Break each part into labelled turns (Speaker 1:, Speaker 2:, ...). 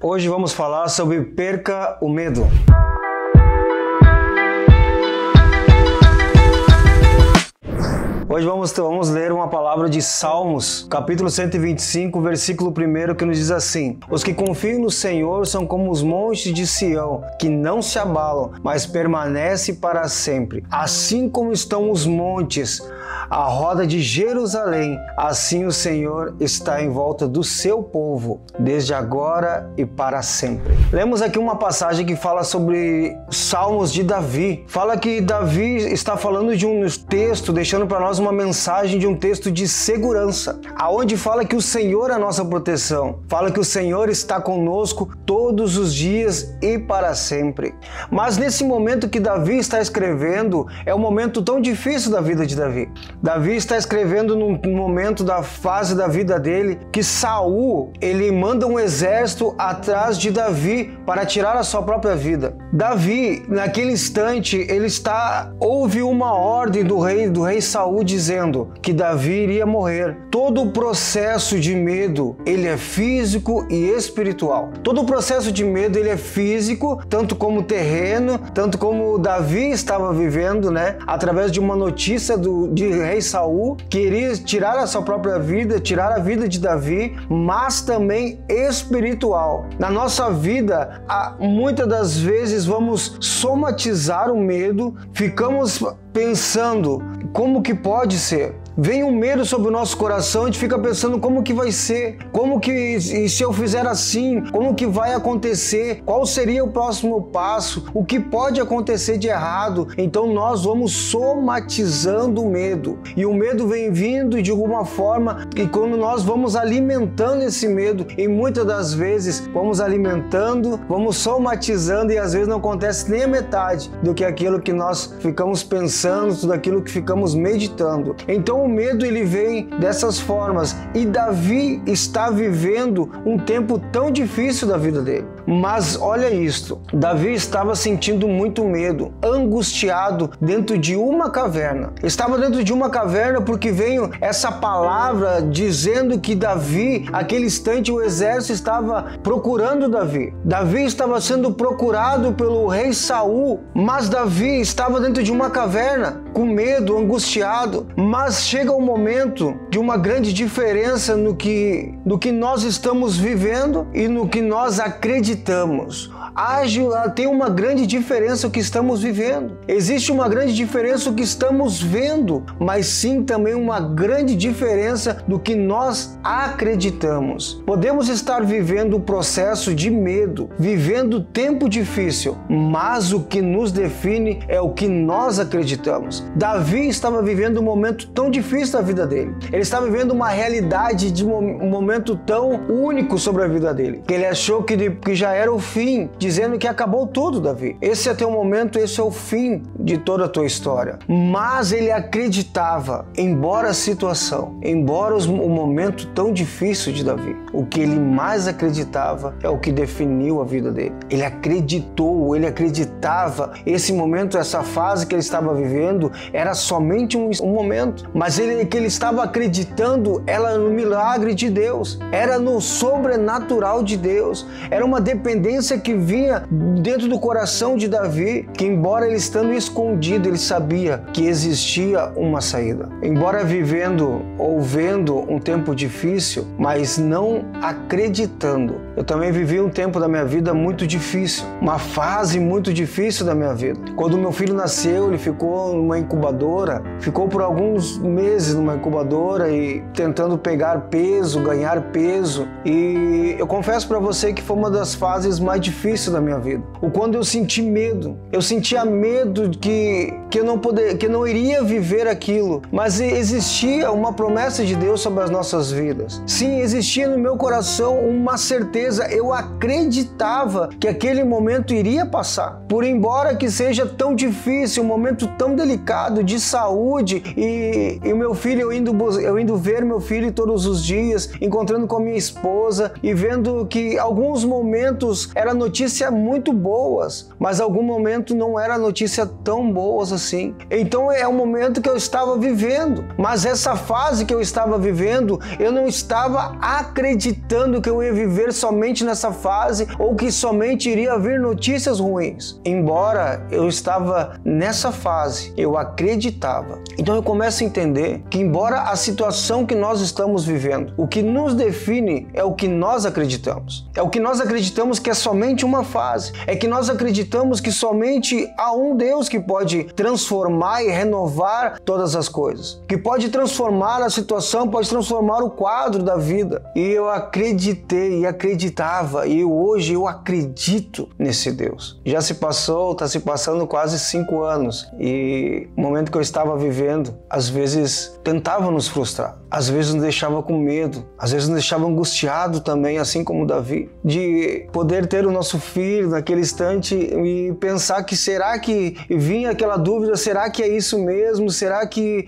Speaker 1: Hoje vamos falar sobre perca o medo. Hoje vamos ler uma palavra de Salmos, capítulo 125, versículo 1, que nos diz assim: Os que confiam no Senhor são como os montes de Sião, que não se abalam, mas permanecem para sempre. Assim como estão os montes à roda de Jerusalém, assim o Senhor está em volta do seu povo, desde agora e para sempre. Lemos aqui uma passagem que fala sobre Salmos de Davi. Fala que Davi está falando de um texto, deixando para nós uma mensagem de um texto de segurança, aonde fala que o Senhor é a nossa proteção, fala que o Senhor está conosco todos os dias e para sempre. Mas nesse momento que Davi está escrevendo, é um momento tão difícil da vida de Davi. Davi está escrevendo num momento da fase da vida dele que Saul, ele manda um exército atrás de Davi para tirar a sua própria vida. Davi, naquele instante, houve uma ordem do rei Saul dizendo que Davi iria morrer. Todo o processo de medo, ele é físico e espiritual. Todo o processo de medo, ele é físico, tanto como terreno, tanto como Davi estava vivendo, através de uma notícia de rei Saul, que iria tirar a sua própria vida, tirar a vida de Davi, mas também espiritual. Na nossa vida, muitas das vezes vamos somatizar o medo, ficamos pensando como que pode ser. Vem um medo sobre o nosso coração, a gente fica pensando como que vai ser, e se eu fizer assim, como que vai acontecer, qual seria o próximo passo, o que pode acontecer de errado. Então nós vamos somatizando o medo, e o medo vem vindo de alguma forma, e quando nós vamos alimentando esse medo, e muitas das vezes vamos alimentando, vamos somatizando, e às vezes não acontece nem a metade do que aquilo que nós ficamos pensando, tudo aquilo que ficamos meditando. Então o medo, ele vem dessas formas, e Davi está vivendo um tempo tão difícil da vida dele. Mas olha isto, Davi estava sentindo muito medo, angustiado dentro de uma caverna. Estava dentro de uma caverna porque veio essa palavra dizendo que Davi, aquele instante, o exército estava procurando Davi. Davi estava sendo procurado pelo rei Saul, mas Davi estava dentro de uma caverna, com medo, angustiado. Mas chega um momento de uma grande diferença no que nós estamos vivendo e no que nós acreditamos. Tem uma grande diferença o que estamos vivendo. Existe uma grande diferença o que estamos vendo, mas sim também uma grande diferença do que nós acreditamos. Podemos estar vivendo o processo de medo, vivendo tempo difícil, mas o que nos define é o que nós acreditamos. Davi estava vivendo um momento tão difícil da vida dele. Ele estava vivendo uma realidade de um momento tão único sobre a vida dele, que ele achou que já era o fim, dizendo que acabou tudo, Davi. Esse é teu momento, esse é o fim de toda a tua história. Mas ele acreditava, embora a situação, embora o momento tão difícil de Davi, o que ele mais acreditava é o que definiu a vida dele. Ele acreditou, ele acreditava. Esse momento, essa fase que ele estava vivendo, era somente um momento, mas que ele estava acreditando era no milagre de Deus, era no sobrenatural de Deus, era uma dependência que vinha dentro do coração de Davi, que embora ele estando escondido, ele sabia que existia uma saída. Embora vivendo ou vendo um tempo difícil, mas não acreditando. Eu também vivi um tempo da minha vida muito difícil, uma fase muito difícil da minha vida. Quando meu filho nasceu, ele ficou numa incubadora, ficou por alguns meses numa incubadora e tentando pegar peso, ganhar peso. E eu confesso para você que foi uma das fases mais difíceis da minha vida. Quando eu senti medo, eu sentia medo que eu não iria viver aquilo, mas existia uma promessa de Deus sobre as nossas vidas. Sim, existia no meu coração uma certeza, eu acreditava que aquele momento iria passar. Por embora que seja tão difícil, um momento tão delicado de saúde e o meu filho, eu indo ver meu filho todos os dias, encontrando com a minha esposa e vendo que alguns momentos era notícia muito boas, mas algum momento não era notícia tão boas assim. Então é o momento que eu estava vivendo, mas essa fase que eu estava vivendo, eu não estava acreditando que eu ia viver somente nessa fase ou que somente iria vir notícias ruins. Embora eu estava nessa fase, eu acreditava. Então eu começo a entender que embora a situação que nós estamos vivendo, o que nos define é o que nós acreditamos. É o que nós acreditamos que é somente uma fase. É que nós acreditamos que somente há um Deus que pode transformar e renovar todas as coisas. Que pode transformar a situação, pode transformar o quadro da vida. E eu acreditei e acreditava e hoje eu acredito nesse Deus. Já se passou, está se passando quase 5 anos e o momento que eu estava vivendo, às vezes tentava nos frustrar, às vezes nos deixava com medo, às vezes nos deixava angustiado também, assim como Davi, de poder ter o nosso filho naquele instante e pensar que será que vinha aquela dúvida, será que é isso mesmo, será que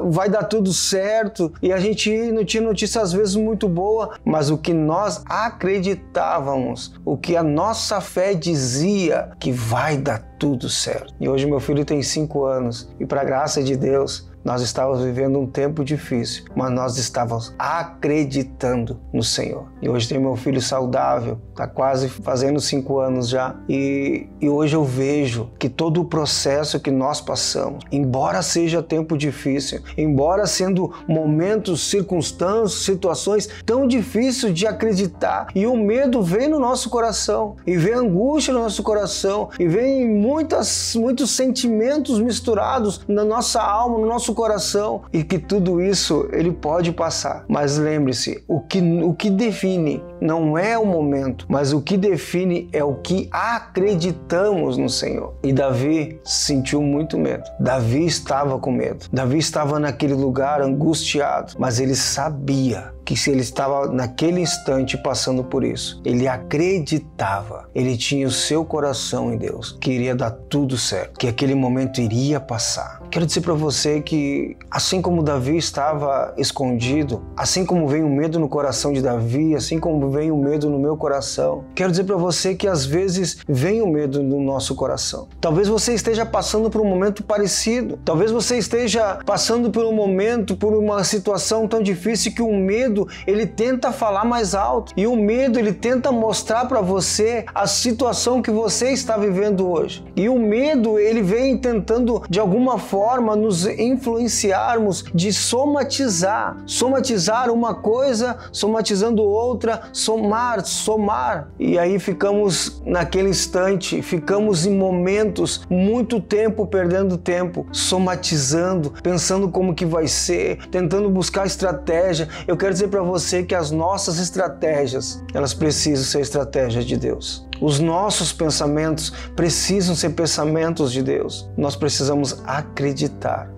Speaker 1: vai dar tudo certo? E a gente não tinha notícia às vezes muito boa, mas o que nós acreditávamos, o que a nossa fé dizia que vai dar tudo certo. E hoje meu filho tem 5 anos e para a graça de Deus, nós estávamos vivendo um tempo difícil, mas nós estávamos acreditando no Senhor. E hoje tenho meu filho saudável, está quase fazendo 5 anos já. E hoje eu vejo que todo o processo que nós passamos, embora seja tempo difícil, embora sendo momentos, circunstâncias, situações tão difíceis de acreditar, e o medo vem no nosso coração, e vem a angústia no nosso coração, e vem muitos sentimentos misturados na nossa alma, no nosso coração, e que tudo isso ele pode passar. Mas lembre-se, o que define não é o momento, mas o que define é o que acreditamos no Senhor. E Davi sentiu muito medo. Davi estava com medo. Davi estava naquele lugar angustiado, mas ele sabia que se ele estava naquele instante passando por isso, ele acreditava, ele tinha o seu coração em Deus, que iria dar tudo certo, que aquele momento iria passar. Quero dizer para você que assim como Davi estava escondido, assim como veio o medo no coração de Davi, assim como veio o medo no meu coração, quero dizer para você que às vezes vem o medo no nosso coração. Talvez você esteja passando por um momento parecido, talvez você esteja passando por um momento, por uma situação tão difícil que o medo ele tenta falar mais alto e o medo ele tenta mostrar para você a situação que você está vivendo hoje. E o medo ele vem tentando de alguma forma nos influenciarmos de somatizar uma coisa, somatizando outra, somar. E aí ficamos naquele instante, ficamos em momentos muito tempo perdendo tempo, somatizando, pensando como que vai ser, tentando buscar estratégia. Eu quero dizer para você que as nossas estratégias, elas precisam ser estratégias de Deus. Os nossos pensamentos precisam ser pensamentos de Deus. Nós precisamos acreditar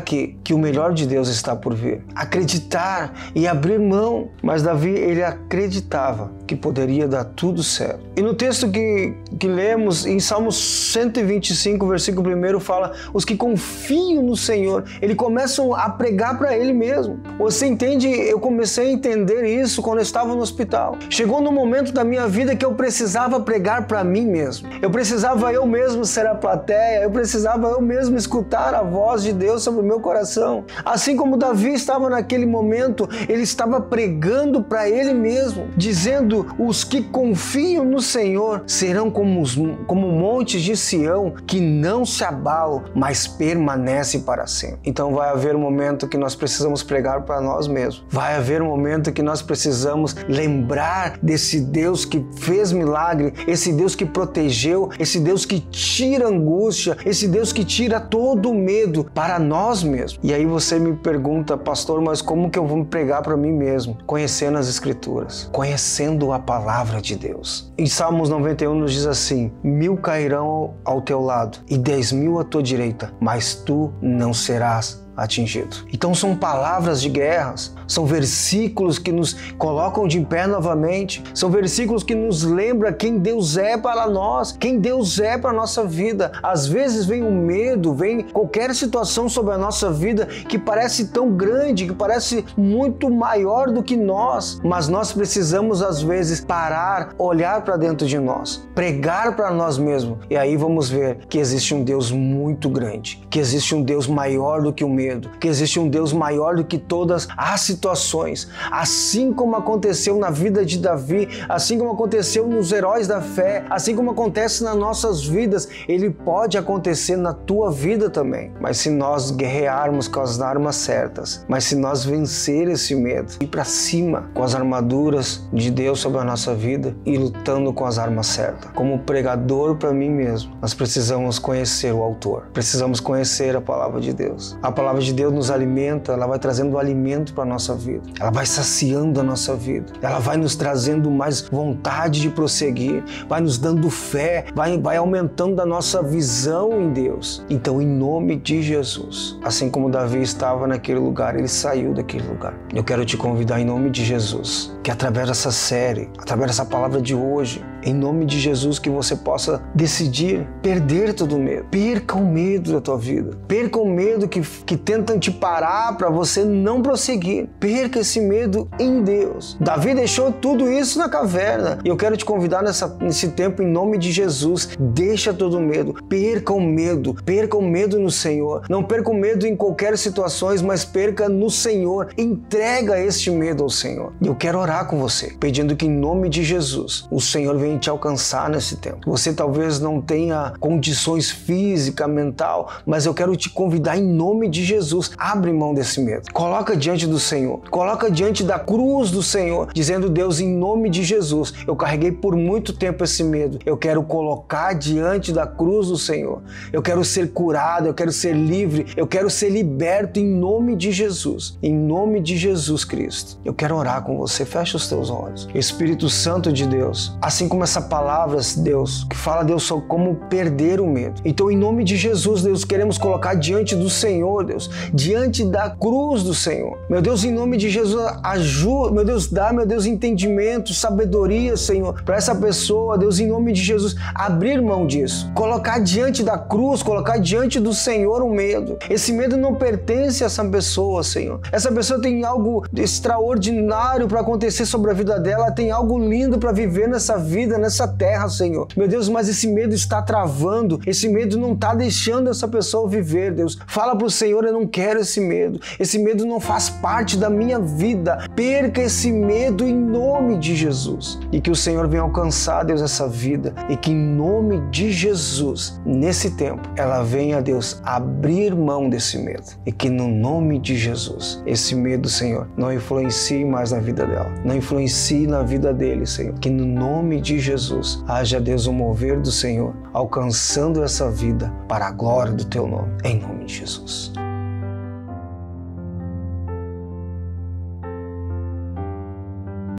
Speaker 1: que o melhor de Deus está por vir. Acreditar e abrir mão. Mas Davi, ele acreditava que poderia dar tudo certo. E no texto que lemos, em Salmos 125, versículo 1, fala, os que confiam no Senhor, eles começam a pregar para Ele mesmo. Você entende? Eu comecei a entender isso quando eu estava no hospital. Chegou no momento da minha vida que eu precisava pregar para mim mesmo. Eu precisava eu mesmo ser a plateia, eu precisava eu mesmo escutar a voz de Deus sobre o meu coração. Assim como Davi estava naquele momento, ele estava pregando para ele mesmo, dizendo, os que confiam no Senhor serão como montes de Sião, que não se abalam, mas permanecem para sempre. Então vai haver um momento que nós precisamos pregar para nós mesmos. Vai haver um momento que nós precisamos lembrar desse Deus que fez milagre, esse Deus que protegeu, esse Deus que tira angústia, esse Deus que tira todo o medo para nós mesmos. E aí você me pergunta, pastor, mas como que eu vou pregar para mim mesmo? Conhecendo as Escrituras, conhecendo a palavra de Deus. Em Salmos 91 nos diz assim, 1000 cairão ao teu lado e 10.000 à tua direita, mas tu não serás atingido. Então são palavras de guerras, são versículos que nos colocam de pé novamente, são versículos que nos lembram quem Deus é para nós, quem Deus é para a nossa vida. Às vezes vem o medo, vem qualquer situação sobre a nossa vida que parece tão grande, que parece muito maior do que nós, mas nós precisamos às vezes parar, olhar para dentro de nós, pregar para nós mesmos, e aí vamos ver que existe um Deus muito grande, que existe um Deus maior do que o medo, que existe um Deus maior do que todas as situações. Assim como aconteceu na vida de Davi, assim como aconteceu nos heróis da fé, assim como acontece nas nossas vidas, ele pode acontecer na tua vida também. Mas se nós guerrearmos com as armas certas, mas se nós vencer esse medo, ir para cima com as armaduras de Deus sobre a nossa vida e lutando com as armas certas. Como pregador para mim mesmo, nós precisamos conhecer o autor, precisamos conhecer a palavra de Deus. A palavra de Deus nos alimenta, ela vai trazendo alimento para a nossa vida, ela vai saciando a nossa vida, ela vai nos trazendo mais vontade de prosseguir, vai nos dando fé, vai aumentando a nossa visão em Deus. Então, em nome de Jesus, assim como Davi estava naquele lugar, ele saiu daquele lugar. Eu quero te convidar em nome de Jesus, que através dessa série, através dessa palavra de hoje, em nome de Jesus, que você possa decidir perder todo o medo. Perca o medo da tua vida. Perca o medo que tentam te parar para você não prosseguir. Perca esse medo em Deus. Davi deixou tudo isso na caverna. E eu quero te convidar nesse tempo, em nome de Jesus. Deixa todo o medo. Perca o medo. Perca o medo no Senhor. Não perca o medo em qualquer situação, mas perca no Senhor. Entrega este medo ao Senhor. E eu quero orar com você, pedindo que em nome de Jesus, o Senhor venha te alcançar nesse tempo. Você talvez não tenha condições física, mental, mas eu quero te convidar em nome de Jesus. Abre mão desse medo. Coloca diante do Senhor. Coloca diante da cruz do Senhor, dizendo: Deus, em nome de Jesus, eu carreguei por muito tempo esse medo. Eu quero colocar diante da cruz do Senhor. Eu quero ser curado, eu quero ser livre, eu quero ser liberto em nome de Jesus. Em nome de Jesus Cristo. Eu quero orar com você. Fecha os teus olhos. Espírito Santo de Deus, assim como essa palavra, Deus, que fala, Deus, sobre como perder o medo. Então, em nome de Jesus, Deus, queremos colocar diante do Senhor, Deus, diante da cruz do Senhor. Meu Deus, em nome de Jesus, ajuda, meu Deus, dá, meu Deus, entendimento, sabedoria, Senhor, para essa pessoa, Deus, em nome de Jesus, abrir mão disso. Colocar diante da cruz, colocar diante do Senhor o medo. Esse medo não pertence a essa pessoa, Senhor. Essa pessoa tem algo extraordinário para acontecer sobre a vida dela, tem algo lindo para viver nessa vida, nessa terra, Senhor. Meu Deus, mas esse medo está travando, esse medo não está deixando essa pessoa viver, Deus. Fala para o Senhor: eu não quero esse medo não faz parte da minha vida. Perca esse medo em nome de Jesus. E que o Senhor venha alcançar, Deus, essa vida, e que em nome de Jesus, nesse tempo, ela venha, Deus, abrir mão desse medo. E que no nome de Jesus, esse medo, Senhor, não influencie mais na vida dela, não influencie na vida dele, Senhor. Que no nome de Jesus haja, Deus, o mover do Senhor, alcançando essa vida para a glória do teu nome, em nome de Jesus.